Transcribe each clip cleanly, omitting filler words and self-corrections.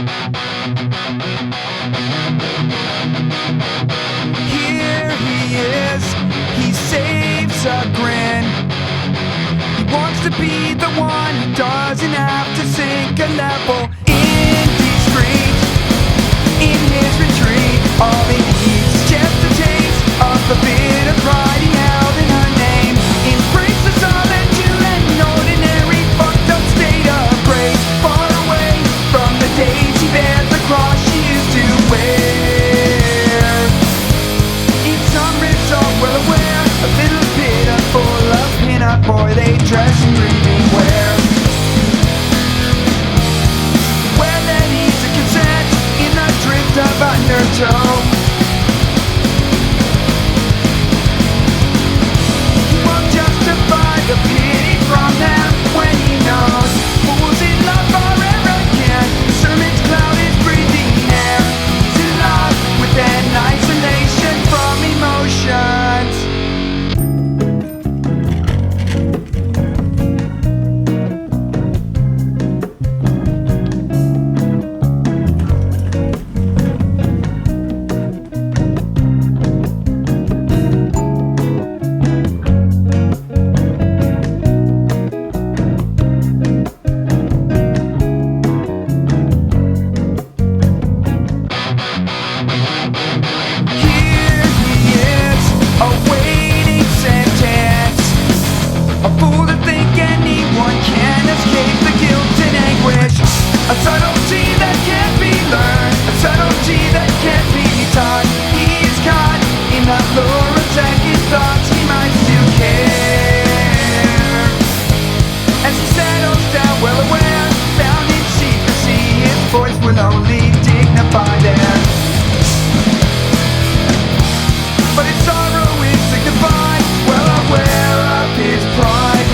Here he is, he saves a grin. He wants to be the one who doesn't have to sink a level in these streets. In his retreat, all he needs is just a taste of a bit of pride he held in her name. Embrace the solitude and an ordinary fucked up state of grace, far away from the days he bears the cross she used to wear. In some resort, well aware, a little bit full of pin-up boy they dress in dreaming wear. Well, then he's a consent in the drift of undertow. He won't justify the pity from them when he knows fools in love are arrogant. The sermon's cloud is breathing air. He's in love with an isolation from emotions. A subtlety that can't be learned, a subtlety that can't be taught. He is caught in the lure of second thoughts, he might still care. As he settles down, well aware, bound in secrecy, his voice will only dignify there. But his sorrow is signified, well aware of his pride.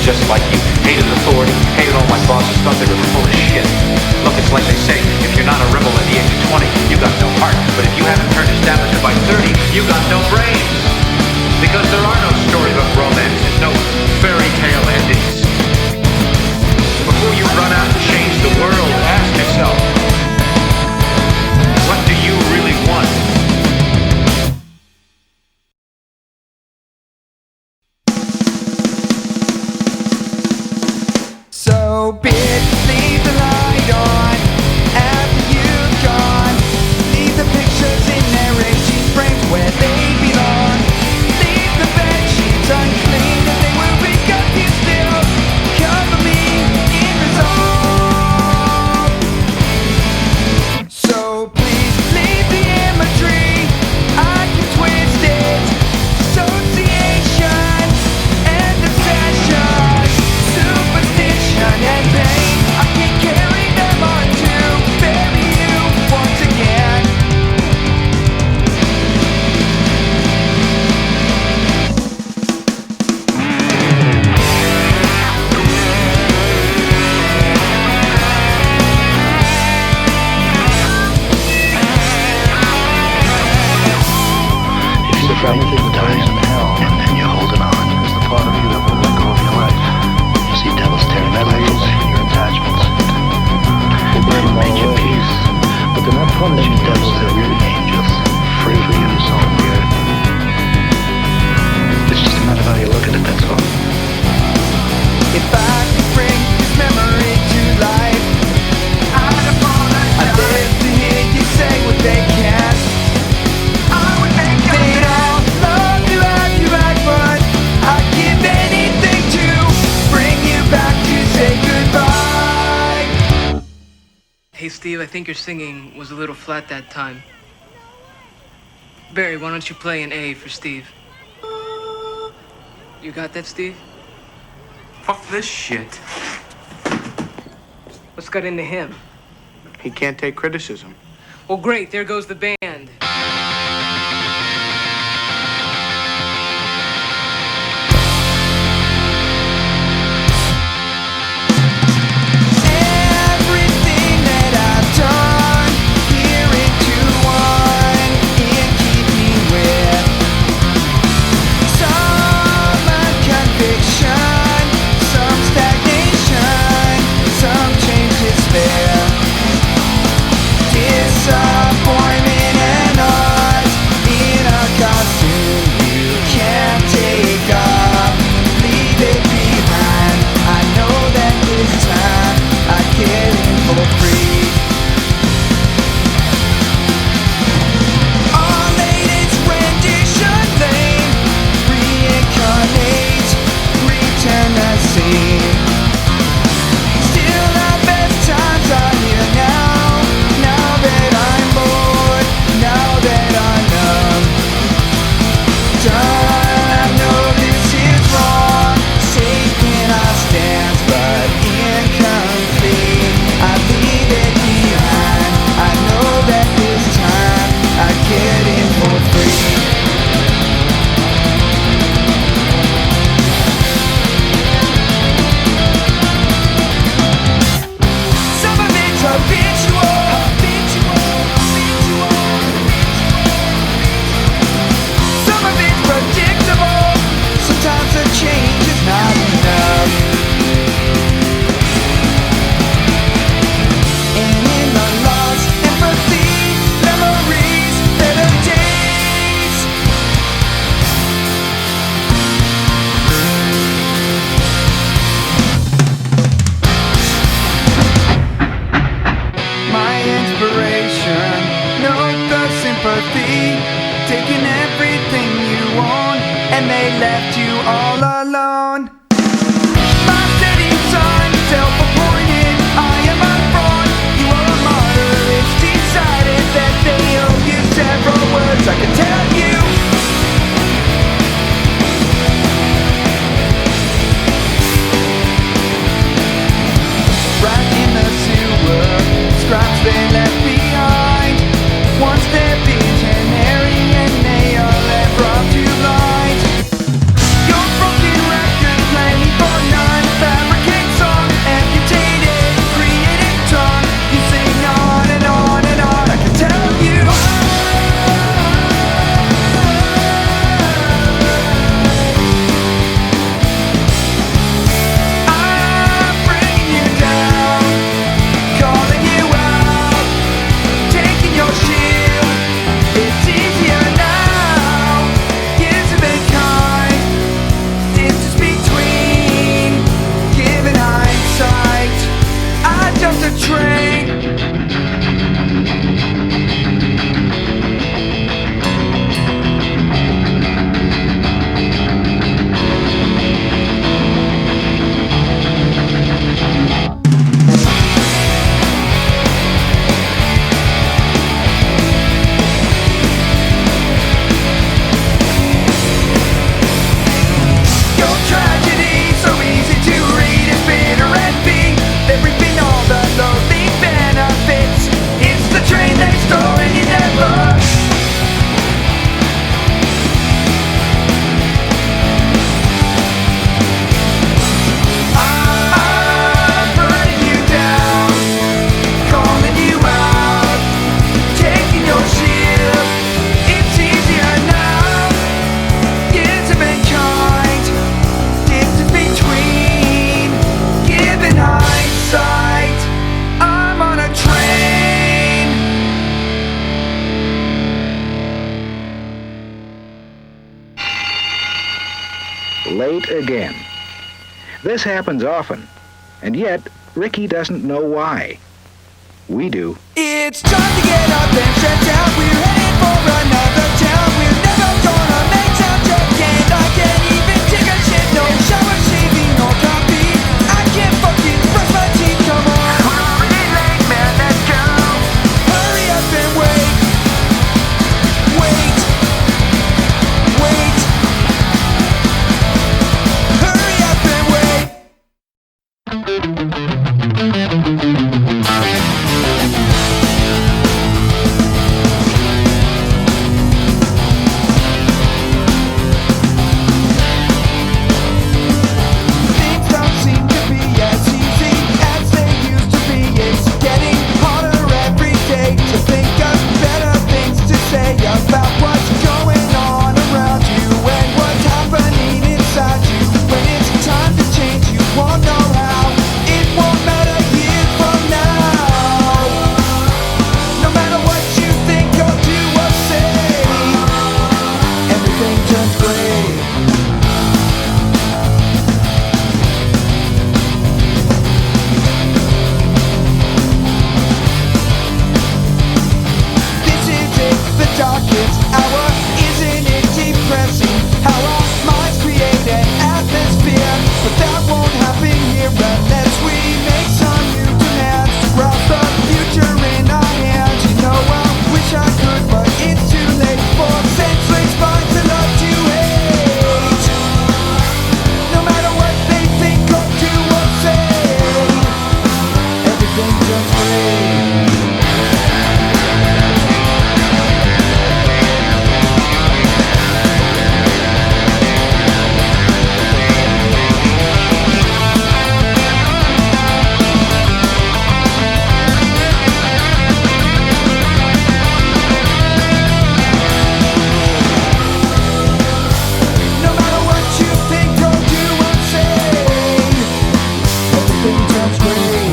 Just like you. Hated authority, hated all my bosses, thought they were full of shit. Look, it's like they say, if you're not a rebel at the age of 20, you got no heart. But if you haven't turned establishment by 30, you got no brains. Because there are no storybook romances, no fairy tale endings. Before you run out and change the world, ask yourself, what do you really want? So bid, leave the light on after you've gone. Leave the pictures in their 18 frames where they belong. fight the times in hell, and you're holding on. It's the part of you that won't let go of your life. You see devils tearing memories and your attachments. You made your peace, but they're not punishing devils, they're really angels, free for you to soul on the earth. It's just a matter of how you look at it, that's all. If I could bring this memory to life, I'd live to hear you say what they can't. They'd all love to have you back, but I'd give anything to bring you back to say goodbye. Hey Steve, I think your singing was a little flat that time. Barry, why don't you play an A for Steve? You got that, Steve? Fuck this shit. What's got into him? He can't take criticism. Well, great, there goes the band. Everything that I've done, here into one, it keep me with some conviction, some stagnation, some change despair, disappointment and odds in a costume you can't take off. Leave it behind. I know that this time I get in for free. Our latest rendition lane, reincarnate, pretend to see. Still our best times are here now. Now that I'm bored, now that I'm numb, done, I know this is wrong. Safe in our stance, but incomplete. I leave it behind. I know that this time I get in for free. Some of it's habitual. Some of it's predictable. Sometimes the change is not enough. And in the lost empathy, memories, better days. My inspiration, note the sympathy, taking everything you own, and they left you all alone. My setting sun, self-appointed, I am a fraud, you are a martyr. It's decided that they owe you several words I can tell you. Right in the sewer, scraps they left behind. Once they're visionary and they are left brought to light. Your broken record playing for none, fabricate song, amputated, creative tongue. You sing on and on and on, I can tell you. I'm bringing you down, calling you out, taking your shield. It's easier now. Years have been kind. Distance between given hindsight. I jumped a train. Your tragedy, so easy to read, is bitter and be. They're reaping all the lonely late again. This happens often, and yet Ricky doesn't know why. We do. It's time to get up and stretch out. We're headed for another town. We're never gonna make time to get. I can't even take a shit. No shower, shaving, no coffee. I can't fucking brush my teeth. Come on. We're already late, man. Let's go. Hurry up and wait. Wait. Wait. Hurry up and wait. Things don't seem to be as easy as they used to be. It's getting harder every day to think of better things to say about what's going on around you and what's happening inside you. When it's time to change, you won't know how. It won't matter years from now. No matter what you think or do or say, everything turns gray. This is it, the darkest hour. Isn't it depressing how our minds create an atmosphere? But that won't happen here unless we make some new demands to grab the future in our hands. You know, I wish I could, but it's too late for senseless minds to love to hate. No matter what they think or do or say, everything turns gray. No matter what you think or do or say, everything turns gray.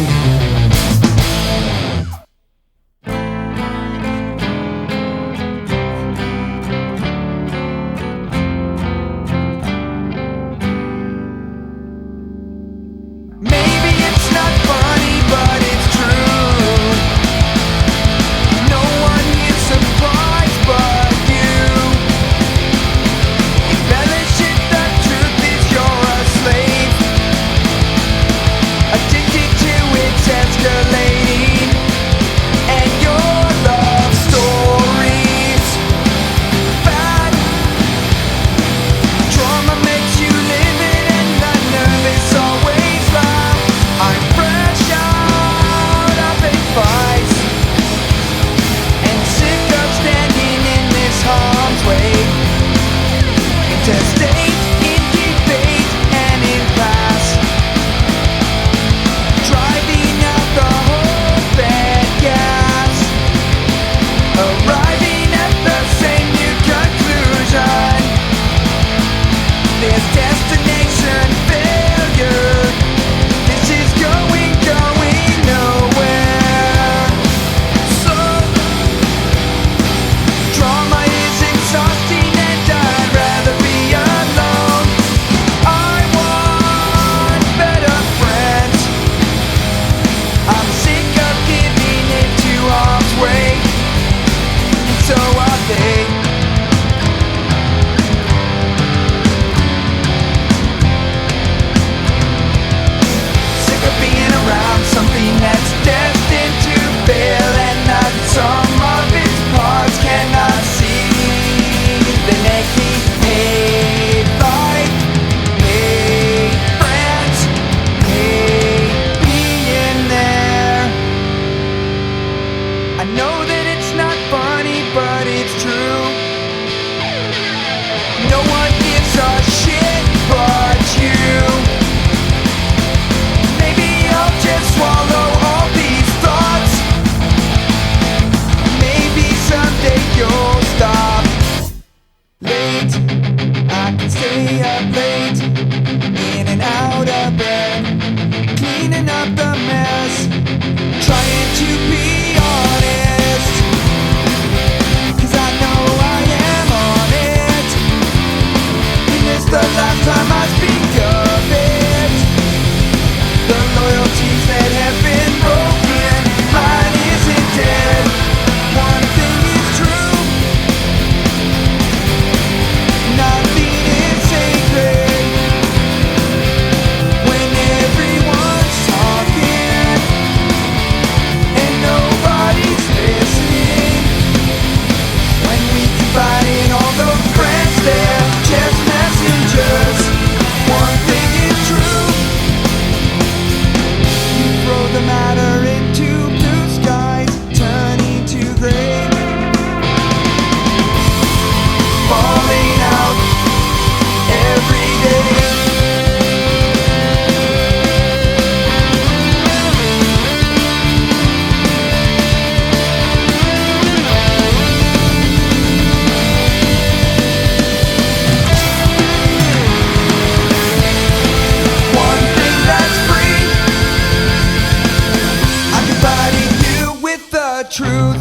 truth.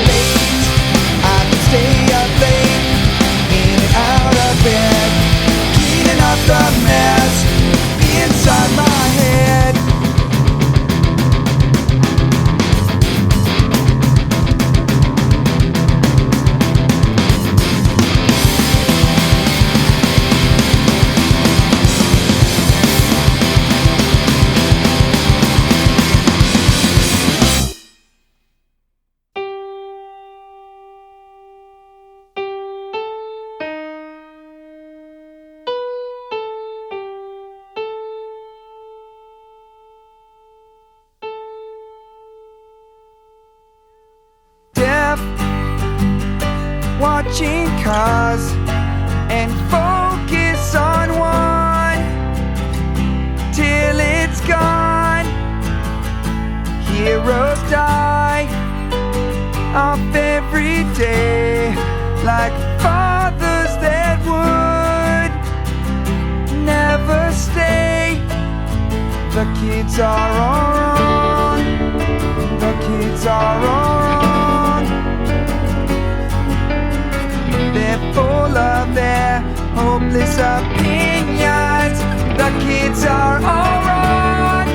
Late, I can stay up late, in and out of bed, cleaning up the mess inside my head. Deaf, watching cars and focus on one till it's gone. Heroes die off every day, like fathers that would never stay. The kids are all wrong. The kids are all wrong. They're full of their hopeless opinions. The kids are all wrong.